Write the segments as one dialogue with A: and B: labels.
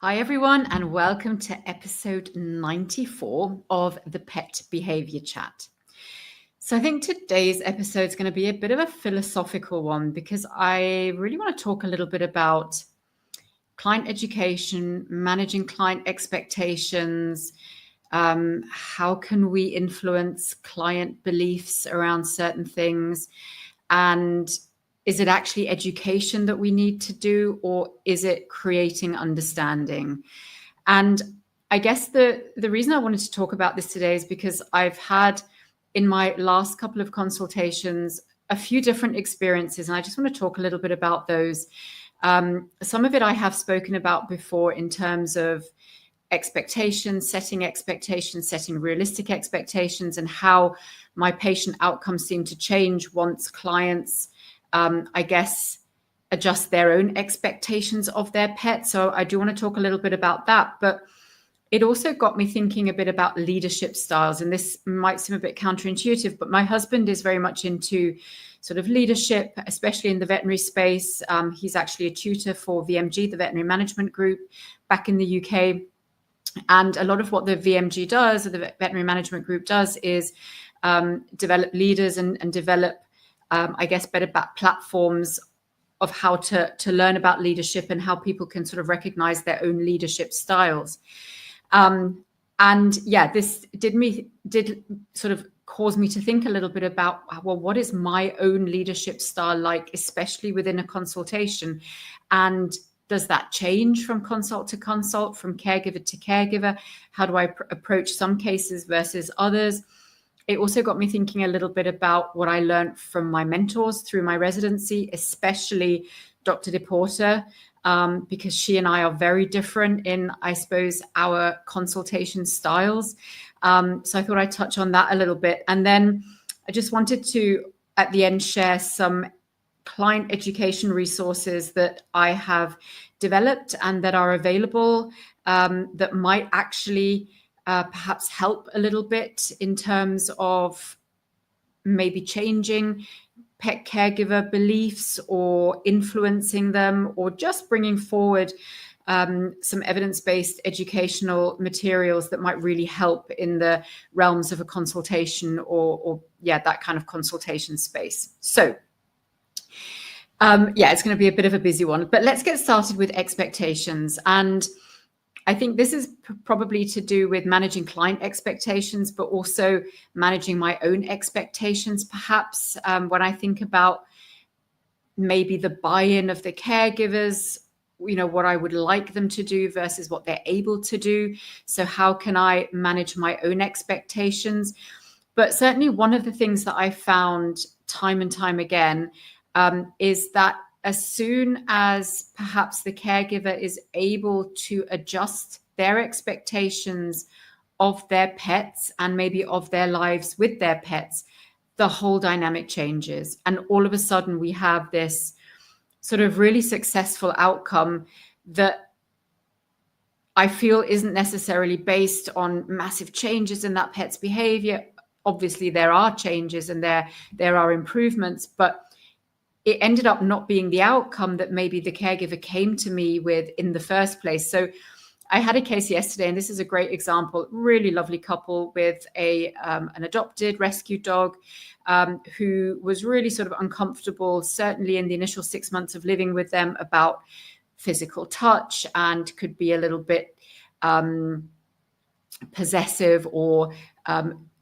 A: Hi, everyone, and welcome to episode 94 of the Pet Behavior Chat. So I think today's episode is going to be a bit of a philosophical one because I really want to talk a little bit about client education, managing client expectations, how can we influence client beliefs around certain things, and is it actually education that we need to do, or is it creating understanding? And I guess the reason I wanted to talk about this today is because I've had in my last couple of consultations a few different experiences, and I just want to talk a little bit about those. Some of it I have spoken about before in terms of expectations, setting realistic expectations, and how my patient outcomes seem to change once clients adjust their own expectations of their pet. So I do want to talk a little bit about that, but it also got me thinking a bit about leadership styles. And this might seem a bit counterintuitive, but my husband is very much into sort of leadership, especially in the veterinary space. He's actually a tutor for VMG, the Veterinary Management Group, back in the UK. And a lot of what the VMG does, or the Veterinary Management Group does, is develop leaders and develop better platforms of how to learn about leadership and how people can sort of recognize their own leadership styles. This did sort of cause me to think a little bit about, well, what is my own leadership style like, especially within a consultation? And does that change from consult to consult, from caregiver to caregiver? How do I approach some cases versus others? It also got me thinking a little bit about what I learned from my mentors through my residency, especially Dr. DePorter, because she and I are very different in, I suppose, our consultation styles. So I thought I'd touch on that a little bit. And then I just wanted to, at the end, share some client education resources that I have developed and that are available that might actually perhaps help a little bit in terms of maybe changing pet caregiver beliefs or influencing them, or just bringing forward some evidence-based educational materials that might really help in the realms of a consultation or that kind of consultation space. So it's going to be a bit of a busy one, but let's get started with expectations. And I think this is probably to do with managing client expectations, but also managing my own expectations, perhaps, when I think about maybe the buy-in of the caregivers, what I would like them to do versus what they're able to do. So how can I manage my own expectations? But certainly one of the things that I found time and time again is that as soon as perhaps the caregiver is able to adjust their expectations of their pets and maybe of their lives with their pets, the whole dynamic changes. And all of a sudden we have this sort of really successful outcome that I feel isn't necessarily based on massive changes in that pet's behavior. Obviously there are changes and there are improvements, but it ended up not being the outcome that maybe the caregiver came to me with in the first place. So I had a case yesterday, and this is a great example, really lovely couple with an adopted rescue dog who was really sort of uncomfortable, certainly in the initial 6 months of living with them, about physical touch, and could be a little bit possessive, or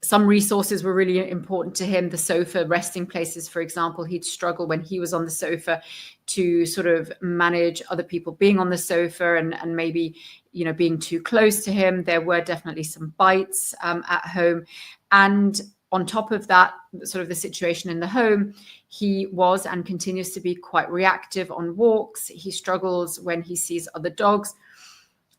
A: some resources were really important to him. The sofa, resting places, for example, he'd struggle when he was on the sofa to sort of manage other people being on the sofa and maybe, being too close to him. There were definitely some bites at home. And on top of that, sort of the situation in the home, he was and continues to be quite reactive on walks. He struggles when he sees other dogs.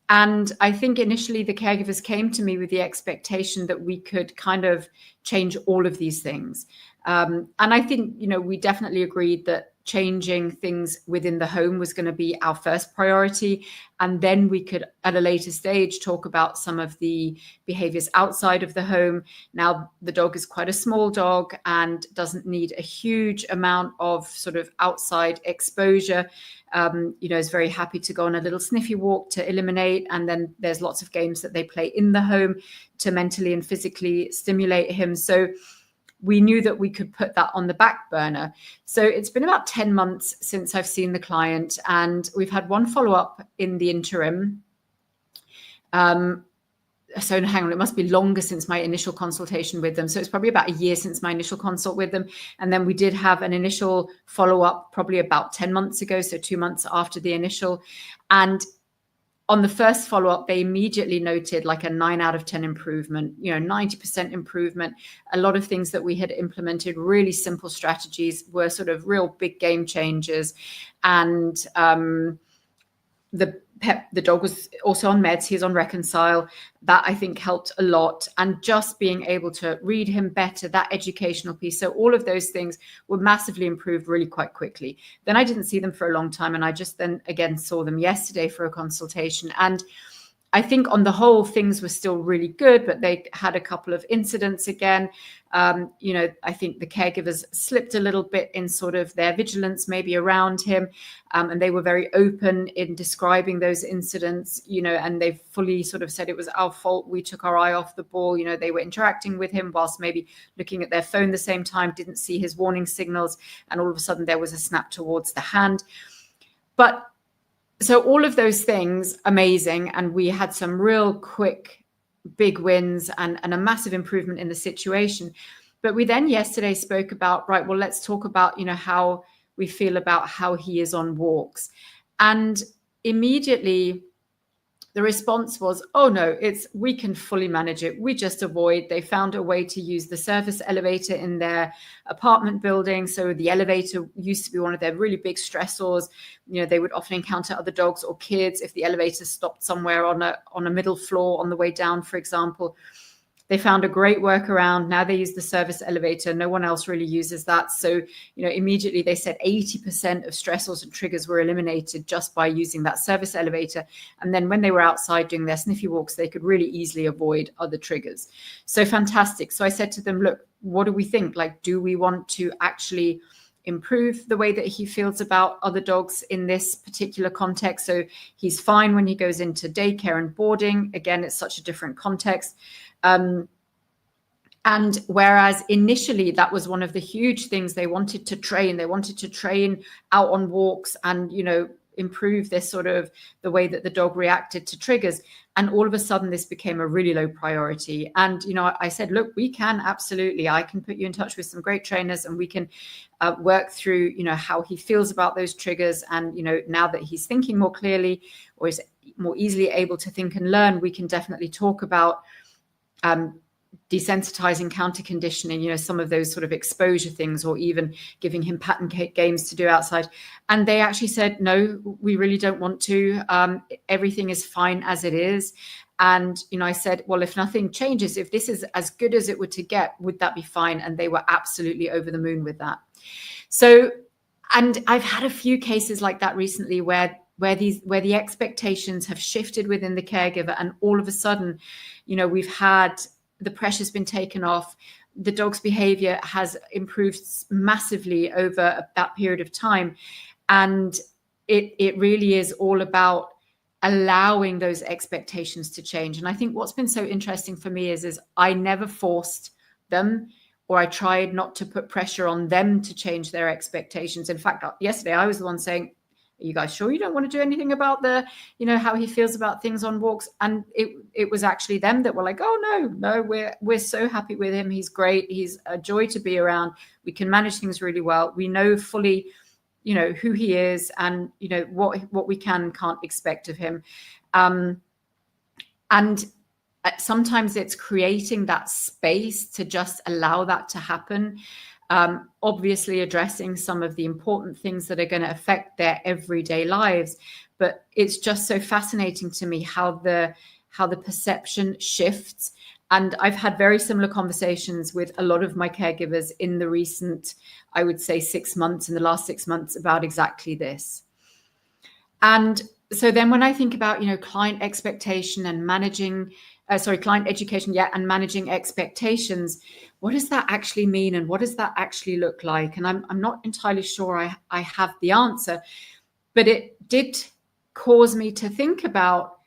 A: And I think initially the caregivers came to me with the expectation that we could kind of change all of these things. And I think, we definitely agreed that changing things within the home was going to be our first priority. And then we could, at a later stage, talk about some of the behaviors outside of the home. Now, the dog is quite a small dog and doesn't need a huge amount of sort of outside exposure. Is very happy to go on a little sniffy walk to eliminate. And then there's lots of games that they play in the home to mentally and physically stimulate him. So we knew that we could put that on the back burner. So it's been about 10 months since I've seen the client, and we've had one follow-up in the interim. So hang on, it must be longer since my initial consultation with them. So it's probably about a year since my initial consult with them. And then we did have an initial follow-up probably about 10 months ago, so 2 months after the initial. And on the first follow-up, they immediately noted like a 9 out of 10 improvement, 90% improvement. A lot of things that we had implemented, really simple strategies, were sort of real big game changers. And the dog was also on meds. He's on Reconcile. That, I think, helped a lot. And just being able to read him better, that educational piece. So all of those things were massively improved really quite quickly. Then I didn't see them for a long time. And I just then again saw them yesterday for a consultation. And I think on the whole, things were still really good, but they had a couple of incidents again. I think the caregivers slipped a little bit in sort of their vigilance, maybe around him. And they were very open in describing those incidents, and they fully sort of said it was our fault. We took our eye off the ball. They were interacting with him whilst maybe looking at their phone the same time, didn't see his warning signals. And all of a sudden there was a snap towards the hand. But so all of those things, amazing. And we had some real quick, big wins and a massive improvement in the situation. But we then yesterday spoke about, right, well, let's talk about, how we feel about how he is on walks. And immediately the response was, oh no, we can fully manage it. We just avoid. They found a way to use the service elevator in their apartment building. So the elevator used to be one of their really big stressors. They would often encounter other dogs or kids if the elevator stopped somewhere on a middle floor on the way down, for example. They found a great workaround. Now they use the service elevator. No one else really uses that. So, immediately they said 80% of stressors and triggers were eliminated just by using that service elevator. And then when they were outside doing their sniffy walks, they could really easily avoid other triggers. So fantastic. So I said to them, look, what do we think? Like, do we want to actually improve the way that he feels about other dogs in this particular context? So he's fine when he goes into daycare and boarding. Again, it's such a different context. And whereas initially that was one of the huge things they wanted to train out on walks and, improve this sort of the way that the dog reacted to triggers. And all of a sudden this became a really low priority. And, I said, look, we can absolutely, I can put you in touch with some great trainers and we can work through, how he feels about those triggers. And, now that he's thinking more clearly or is more easily able to think and learn, we can definitely talk about desensitizing, counter conditioning, some of those sort of exposure things, or even giving him pattern games to do outside. And they actually said, no, we really don't want to. Everything is fine as it is. And, I said, well, if nothing changes, if this is as good as it were to get, would that be fine? And they were absolutely over the moon with that. So, and I've had a few cases like that recently where the expectations have shifted within the caregiver, and all of a sudden, we've had the pressure's been taken off. The dog's behavior has improved massively over that period of time. And it really is all about allowing those expectations to change. And I think what's been so interesting for me is I never forced them, or I tried not to put pressure on them to change their expectations. In fact, yesterday I was the one saying, are you guys sure you don't want to do anything about how he feels about things on walks? And it was actually them that were like, oh no, we're so happy with him. He's great. He's a joy to be around. We can manage things really well. We know fully, who he is and, what we can and can't expect of him. And sometimes it's creating that space to just allow that to happen. Obviously addressing some of the important things that are going to affect their everyday lives. But it's just so fascinating to me how the perception shifts And I've had very similar conversations with a lot of my caregivers in the recent, I would say, 6 months, in the last 6 months, about exactly this. And so then when I think about, client expectation and managing, client education, and managing expectations, what does that actually mean? And what does that actually look like? And I'm not entirely sure I have the answer, but it did cause me to think about,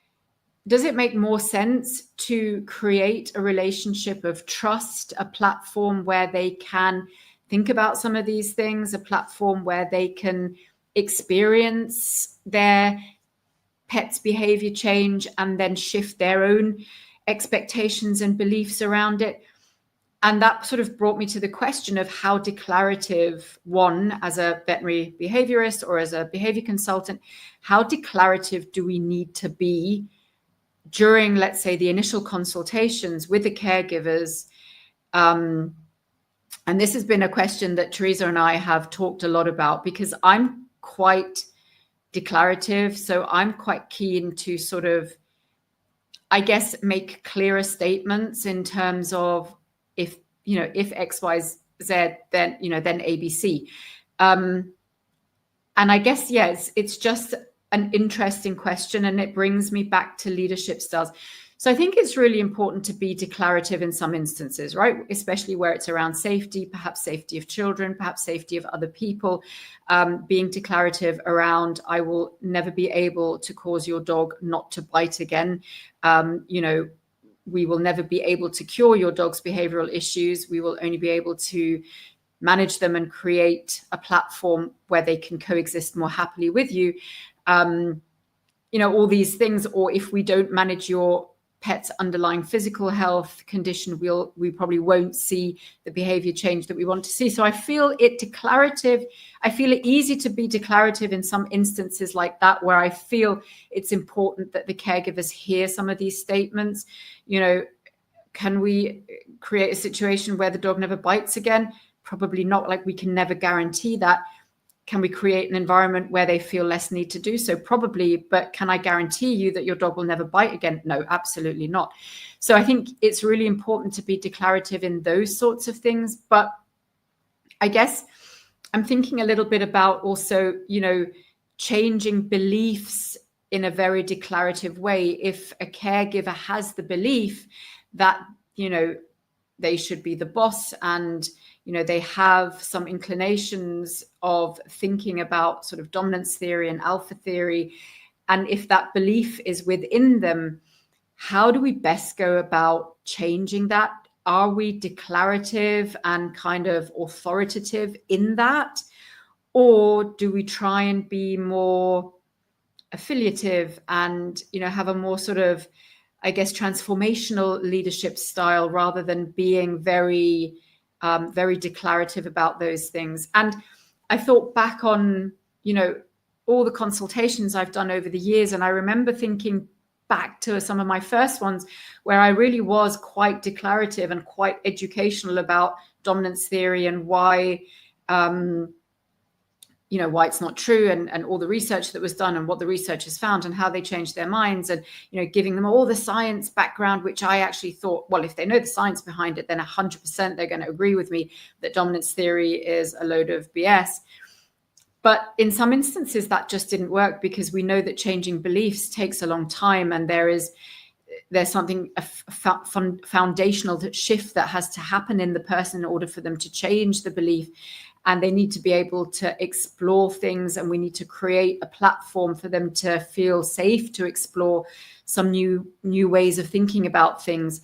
A: does it make more sense to create a relationship of trust, a platform where they can think about some of these things, a platform where they can experience their pet's behavior change and then shift their own expectations and beliefs around it? And that sort of brought me to the question of how declarative, one, as a veterinary behaviorist or as a behavior consultant, how declarative do we need to be during, let's say, the initial consultations with the caregivers? And this has been a question that Teresa and I have talked a lot about, because I'm quite declarative. So I'm quite keen to sort of, I guess, make clearer statements in terms of, if X, Y, Z, then then ABC. And I guess, yes, it's just an interesting question, and it brings me back to leadership styles. So I think it's really important to be declarative in some instances, right? Especially where it's around safety, perhaps safety of children, perhaps safety of other people. Being declarative around, I will never be able to cause your dog not to bite again. We will never be able to cure your dog's behavioral issues. We will only be able to manage them and create a platform where they can coexist more happily with you. All these things. Or if we don't manage your pet's underlying physical health condition, we probably won't see the behavior change that we want to see. So I feel it easy to be declarative in some instances like that, where I feel it's important that the caregivers hear some of these statements. Can we create a situation where the dog never bites again? Probably not. Like, we can never guarantee that. Can we create an environment where they feel less need to do so? Probably. But can I guarantee you that your dog will never bite again? No, absolutely not. So I think it's really important to be declarative in those sorts of things. But I guess I'm thinking a little bit about also, changing beliefs in a very declarative way. If a caregiver has the belief that, they should be the boss, and they have some inclinations of thinking about sort of dominance theory and alpha theory, and if that belief is within them, how do we best go about changing that? Are we declarative and kind of authoritative in that, or do we try and be more affiliative and have a more sort of, I guess, transformational leadership style, rather than being very declarative about those things? And I thought back on, all the consultations I've done over the years, and I remember thinking back to some of my first ones where I really was quite declarative and quite educational about dominance theory and why, why it's not true, and all the research that was done and what the researchers found and how they changed their minds, and, giving them all the science background, which I actually thought, well, if they know the science behind it, then 100% they're going to agree with me that dominance theory is a load of BS. But in some instances that just didn't work, because we know that changing beliefs takes a long time, and there's something, a foundational shift that has to happen in the person in order for them to change the belief. And they need to be able to explore things, and we need to create a platform for them to feel safe to explore some new ways of thinking about things.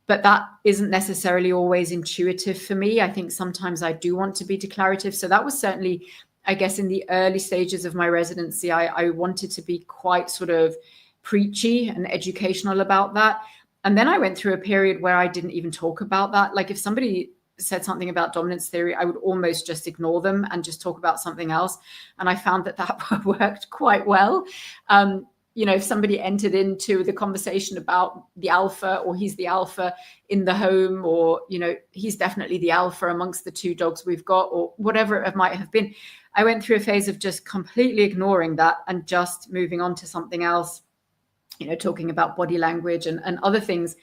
A: But that isn't necessarily always intuitive for me. I think sometimes I do want to be declarative. So that was certainly, I guess, in the early stages of my residency, I wanted to be quite sort of preachy and educational about that. And then I went through a period where I didn't even talk about that. Like, if somebody said something about dominance theory, I would almost just ignore them and just talk about something else. And I found that worked quite well. If somebody entered into the conversation about the alpha, or he's the alpha in the home, or, he's definitely the alpha amongst the two dogs we've got, or whatever it might have been, I went through a phase of just completely ignoring that and just moving on to something else, talking about body language and other things.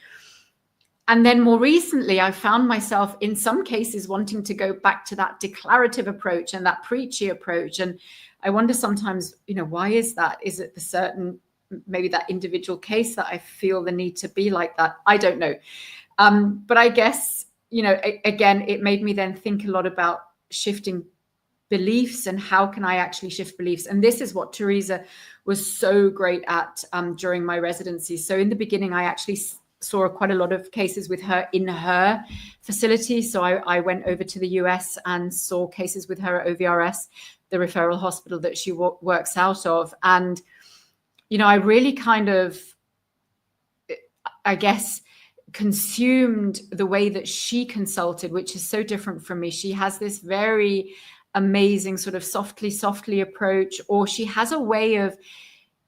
A: And then more recently, I found myself in some cases wanting to go back to that declarative approach and that preachy approach. And I wonder sometimes, why is that? Is it the certain, maybe that individual case that I feel the need to be like that? I don't know. But I guess, again, it made me then think a lot about shifting beliefs and how can I actually shift beliefs. And this is what Teresa was so great at during my residency. So in the beginning, I actually saw quite a lot of cases with her in her facility. So I went over to the US and saw cases with her at OVRS, the referral hospital that she works out of. And, I really kind of, I guess, consumed the way that she consulted, which is so different from me. She has this very amazing sort of softly approach, or she has a way of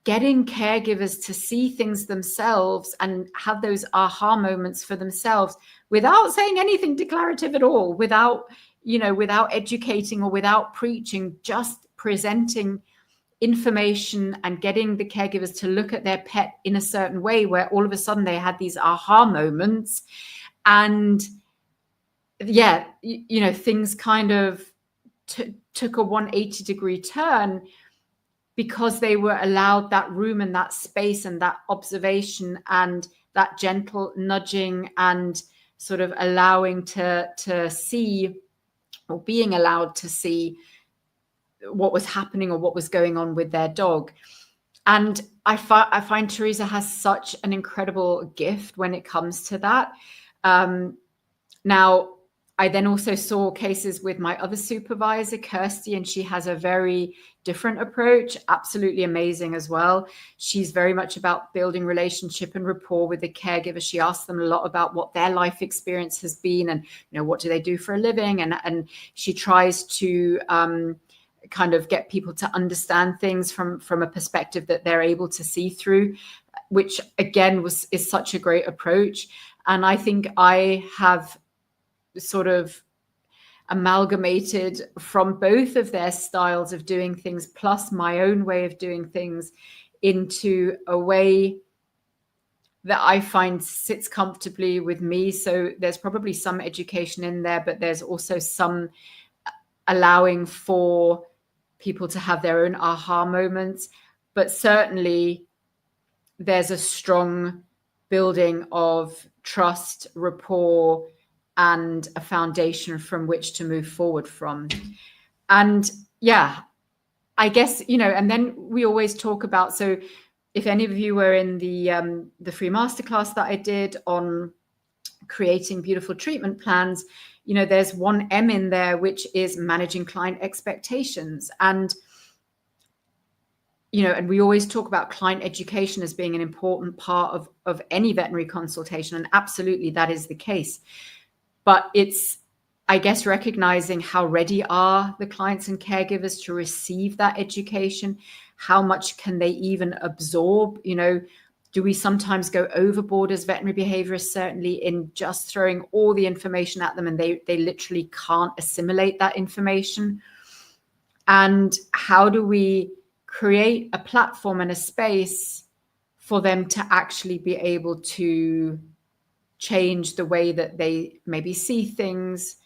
A: getting caregivers to see things themselves and have those aha moments for themselves without saying anything declarative at all, without educating or without preaching, just presenting information and getting the caregivers to look at their pet in a certain way, where all of a sudden they had these aha moments. And things kind of took a 180-degree turn, because they were allowed that room and that space and that observation and that gentle nudging and sort of allowing to see, or being allowed to see, what was happening or what was going on with their dog. And I find Teresa has such an incredible gift when it comes to that. Now, I then also saw cases with my other supervisor, Kirsty, and she has a very different approach, absolutely amazing as well. She's very much about building relationship and rapport with the caregiver. She asks them a lot about what their life experience has been and, what do they do for a living? And she tries to kind of get people to understand things from a perspective that they're able to see through, which again is such a great approach. And I think I have sort of amalgamated from both of their styles of doing things, plus my own way of doing things, into a way that I find sits comfortably with me. So there's probably some education in there, but there's also some allowing for people to have their own aha moments. But certainly there's a strong building of trust, rapport, and a foundation from which to move forward from. And I guess, and then we always talk about, so if any of you were in the free masterclass that I did on creating beautiful treatment plans, there's 1M in there, which is managing client expectations. And, and we always talk about client education as being an important part of any veterinary consultation. And absolutely that is the case. But it's, I guess, recognizing how ready are the clients and caregivers to receive that education? How much can they even absorb? Do we sometimes go overboard as veterinary behaviorists, certainly in just throwing all the information at them, and they literally can't assimilate that information? And how do we create a platform and a space for them to actually be able to change the way that they maybe see things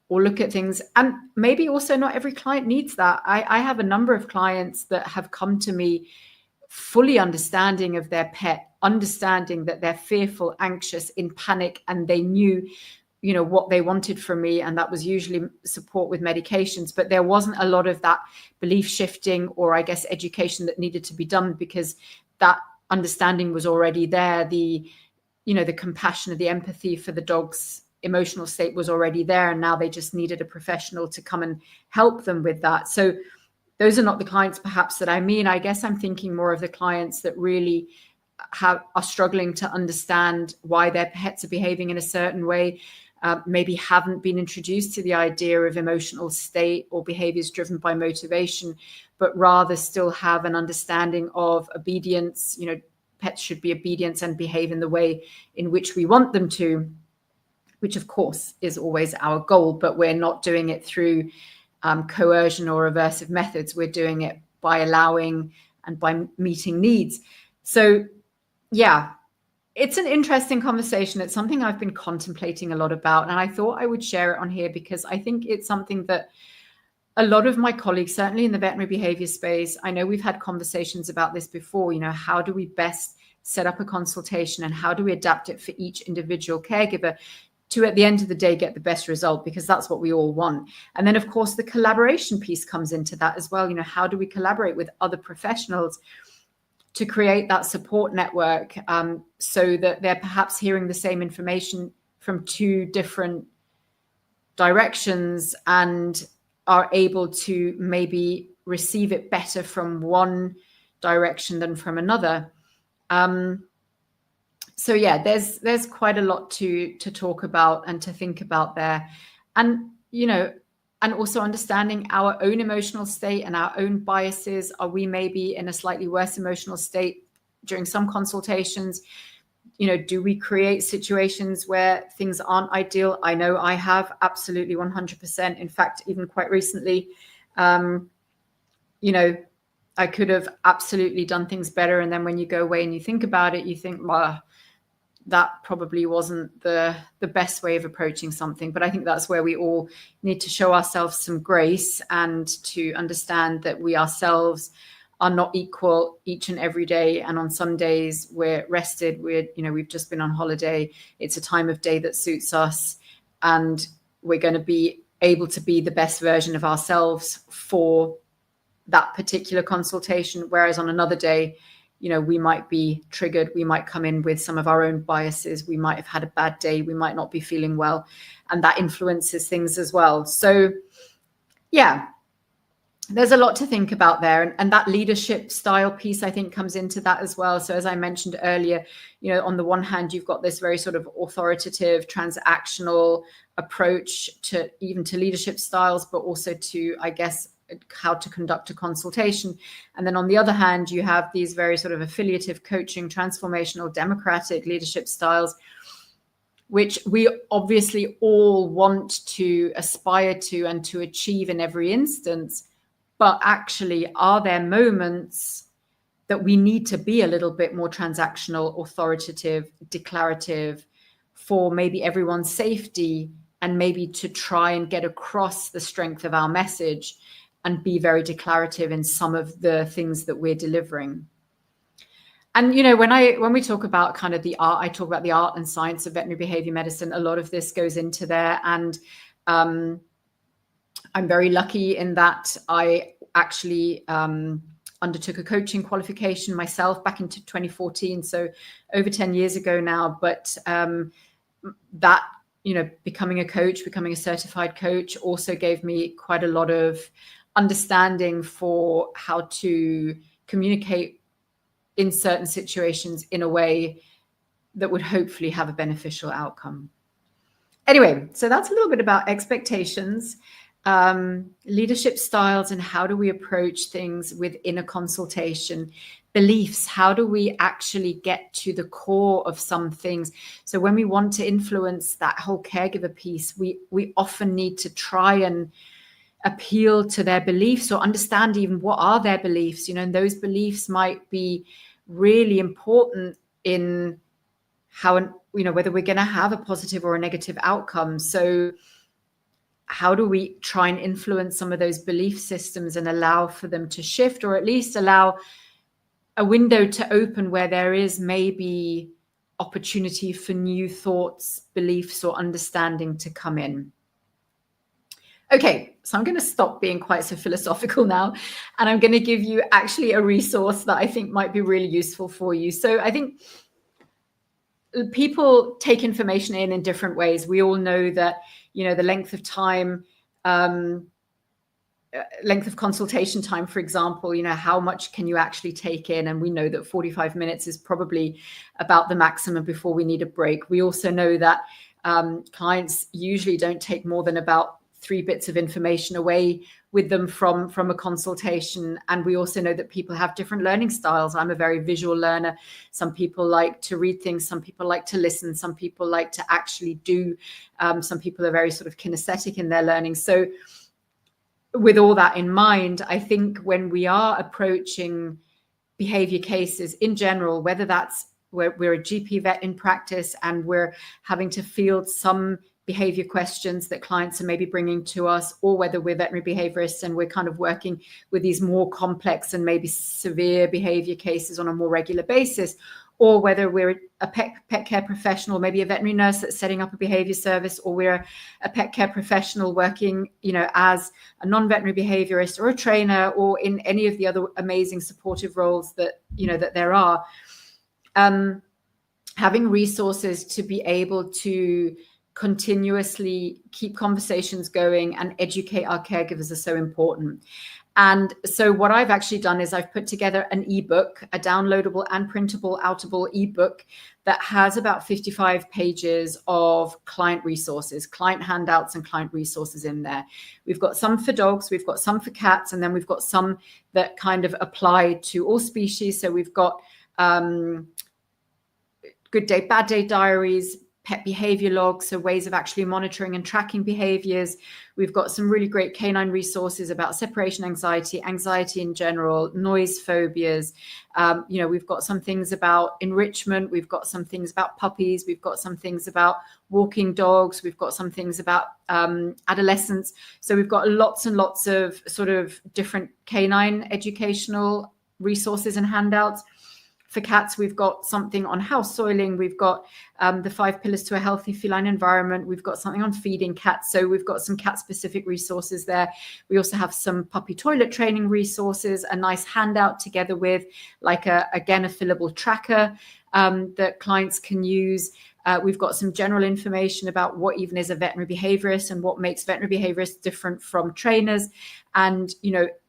A: or look at things? And maybe also not every client needs that. I have a number of clients that have come to me fully understanding of their pet, understanding that they're fearful, anxious, in panic, and they knew, what they wanted from me. And that was usually support with medications, but there wasn't a lot of that belief shifting or, I guess, education that needed to be done, because that understanding was already there. The compassion, the empathy for the dog's emotional state was already there. And now they just needed a professional to come and help them with that. So those are not the clients perhaps that I mean. I guess I'm thinking more of the clients that really are struggling to understand why their pets are behaving in a certain way, maybe haven't been introduced to the idea of emotional state or behaviors driven by motivation, but rather still have an understanding of obedience. Pets should be obedient and behave in the way in which we want them to, which of course is always our goal, but we're not doing it through coercion or aversive methods. We're doing it by allowing and by meeting needs. So It's an interesting conversation. It's something I've been contemplating a lot about, and I thought I would share it on here because I think it's something that a lot of my colleagues, certainly in the veterinary behavior space, I know we've had conversations about this before, how do we best set up a consultation and how do we adapt it for each individual caregiver to, at the end of the day, get the best result, because that's what we all want. And then, of course, the collaboration piece comes into that as well. How do we collaborate with other professionals to create that support network, so that they're perhaps hearing the same information from two different directions and are able to maybe receive it better from one direction than from another. So yeah, there's quite a lot to talk about and to think about there. And, and also understanding our own emotional state and our own biases. Are we maybe in a slightly worse emotional state during some consultations? Do we create situations where things aren't ideal? I know I have, absolutely 100%. In fact, even quite recently, I could have absolutely done things better. And then when you go away and you think about it, you think, well, that probably wasn't the best way of approaching something. But I think that's where we all need to show ourselves some grace and to understand that we ourselves are not equal each and every day. And on some days we're rested, we've just been on holiday. It's a time of day that suits us, and we're going to be able to be the best version of ourselves for that particular consultation. Whereas on another day, we might be triggered. We might come in with some of our own biases. We might have had a bad day. We might not be feeling well. And that influences things as well. So yeah, there's a lot to think about there. And that leadership style piece, I think, comes into that as well. So as I mentioned earlier, on the one hand, you've got this very sort of authoritative, transactional approach to leadership styles, but also to, I guess, how to conduct a consultation. And then on the other hand, you have these very sort of affiliative, coaching, transformational, democratic leadership styles, which we obviously all want to aspire to and to achieve in every instance. But actually, are there moments that we need to be a little bit more transactional, authoritative, declarative for maybe everyone's safety, and maybe to try and get across the strength of our message and be very declarative in some of the things that we're delivering? And, when we talk about kind of the art, I talk about the art and science of veterinary behavior medicine. A lot of this goes into there. And I'm very lucky in that I actually undertook a coaching qualification myself back into 2014. So over 10 years ago now. But that, becoming a coach, becoming a certified coach also gave me quite a lot of understanding for how to communicate in certain situations in a way that would hopefully have a beneficial outcome. Anyway, so that's a little bit about expectations, leadership styles, and how do we approach things within a consultation. Beliefs, how do we actually get to the core of some things? So when we want to influence that whole caregiver piece, we often need to try and appeal to their beliefs or understand even what are their beliefs, and those beliefs might be really important in how, whether we're going to have a positive or a negative outcome. So how do we try and influence some of those belief systems and allow for them to shift, or at least allow a window to open where there is maybe opportunity for new thoughts, beliefs, or understanding to come in? Okay, so I'm going to stop being quite so philosophical now, and I'm going to give you actually a resource that I think might be really useful for you. So I think people take information in different ways. We all know that, the length of time, length of consultation time, for example, how much can you actually take in? And we know that 45 minutes is probably about the maximum before we need a break. We also know that clients usually don't take more than about 3 bits of information away with them from a consultation. And we also know that people have different learning styles. I'm a very visual learner. Some people like to read things. Some people like to listen. Some people like to actually do. Some people are very sort of kinesthetic in their learning. So with all that in mind, I think when we are approaching behavior cases in general, whether that's we're a GP vet in practice, and we're having to field some behavior questions that clients are maybe bringing to us, or whether we're veterinary behaviorists and we're kind of working with these more complex and maybe severe behavior cases on a more regular basis, or whether we're a pet care professional, maybe a veterinary nurse that's setting up a behavior service, or we're a pet care professional working, as a non-veterinary behaviorist or a trainer, or in any of the other amazing supportive roles that, that there are. Having resources to be able to continuously keep conversations going and educate our caregivers are so important. And so what I've actually done is I've put together an ebook, a downloadable and printable outable ebook that has about 55 pages of client resources, client handouts and client resources in there. We've got some for dogs, we've got some for cats, and then we've got some that kind of apply to all species. So we've got good day, bad day diaries, pet behavior logs, so ways of actually monitoring and tracking behaviors. We've got some really great canine resources about separation anxiety, anxiety in general, noise phobias. We've got some things about enrichment. We've got some things about puppies. We've got some things about walking dogs. We've got some things about adolescents. So we've got lots and lots of sort of different canine educational resources and handouts. For cats, we've got something on house soiling. We've got the 5 pillars to a healthy feline environment. We've got something on feeding cats. So we've got some cat-specific resources there. We also have some puppy toilet training resources, a nice handout together with like a fillable tracker that clients can use. We've got some general information about what even is a veterinary behaviorist and what makes veterinary behaviorists different from trainers. And,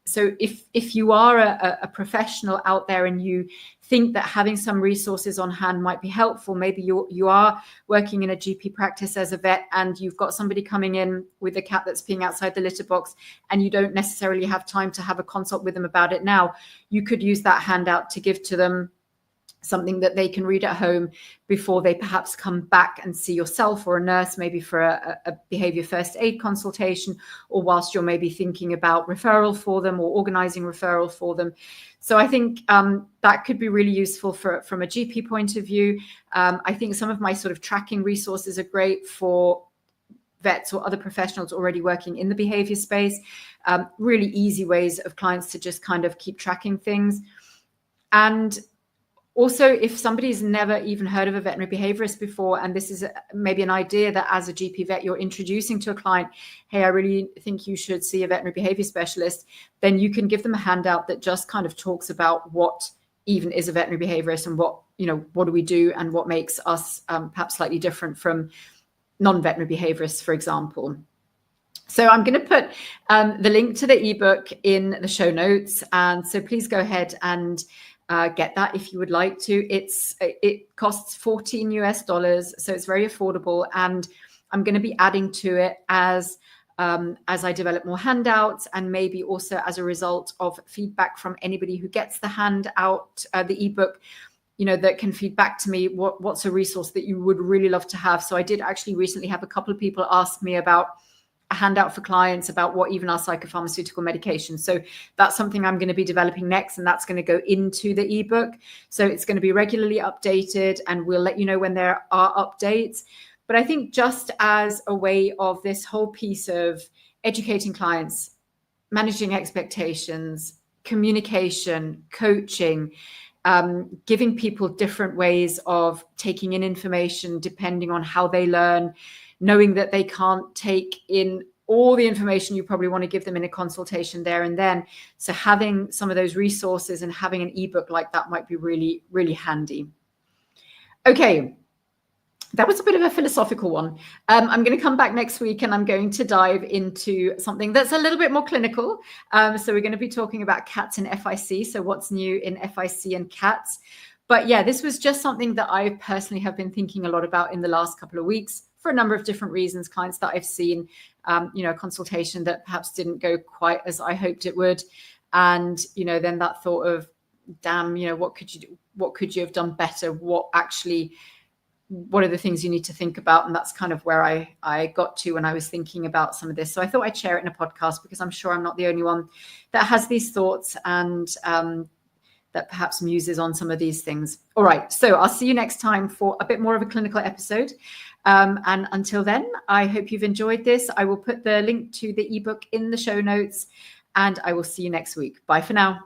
A: so if you are a professional out there and you think that having some resources on hand might be helpful, maybe you are working in a GP practice as a vet and you've got somebody coming in with a cat that's peeing outside the litter box and you don't necessarily have time to have a consult with them about it now, you could use that handout to give to them something that they can read at home before they perhaps come back and see yourself or a nurse, maybe for a behavior first aid consultation, or whilst you're maybe thinking about referral for them or organizing referral for them. So I think that could be really useful from a GP point of view. I think some of my sort of tracking resources are great for vets or other professionals already working in the behavior space. Really easy ways of clients to just kind of keep tracking things. And also, if somebody's never even heard of a veterinary behaviorist before, and this is maybe an idea that as a GP vet you're introducing to a client, hey, I really think you should see a veterinary behavior specialist, then you can give them a handout that just kind of talks about what even is a veterinary behaviorist and what do we do and what makes us perhaps slightly different from non-veterinary behaviorists, for example. So I'm going to put the link to the ebook in the show notes. And so please go ahead and get that if you would like to. It costs $14 US, so it's very affordable, and I'm going to be adding to it as I develop more handouts, and maybe also as a result of feedback from anybody who gets the handout, the ebook, that can feed back to me what's a resource that you would really love to have. So I did actually recently have a couple of people ask me about a handout for clients about what even are psychopharmaceutical medications. So that's something I'm going to be developing next, and that's going to go into the ebook. So it's going to be regularly updated, and we'll let you know when there are updates. But I think just as a way of this whole piece of educating clients, managing expectations, communication, coaching, giving people different ways of taking in information depending on how they learn, knowing that they can't take in all the information you probably want to give them in a consultation there and then. So having some of those resources and having an ebook like that might be really, really handy. Okay, that was a bit of a philosophical one. I'm going to come back next week and I'm going to dive into something that's a little bit more clinical. So we're going to be talking about cats in FIC. So what's new in FIC and cats. But yeah, this was just something that I personally have been thinking a lot about in the last couple of weeks for a number of different reasons. Clients that I've seen, a consultation that perhaps didn't go quite as I hoped it would. And, then that thought of, damn, what could you do? What could you have done better? What are the things you need to think about? And that's kind of where I got to when I was thinking about some of this. So I thought I'd share it in a podcast because I'm sure I'm not the only one that has these thoughts. And that perhaps muses on some of these things. All right, so I'll see you next time for a bit more of a clinical episode. And until then, I hope you've enjoyed this. I will put the link to the ebook in the show notes, and I will see you next week. Bye for now.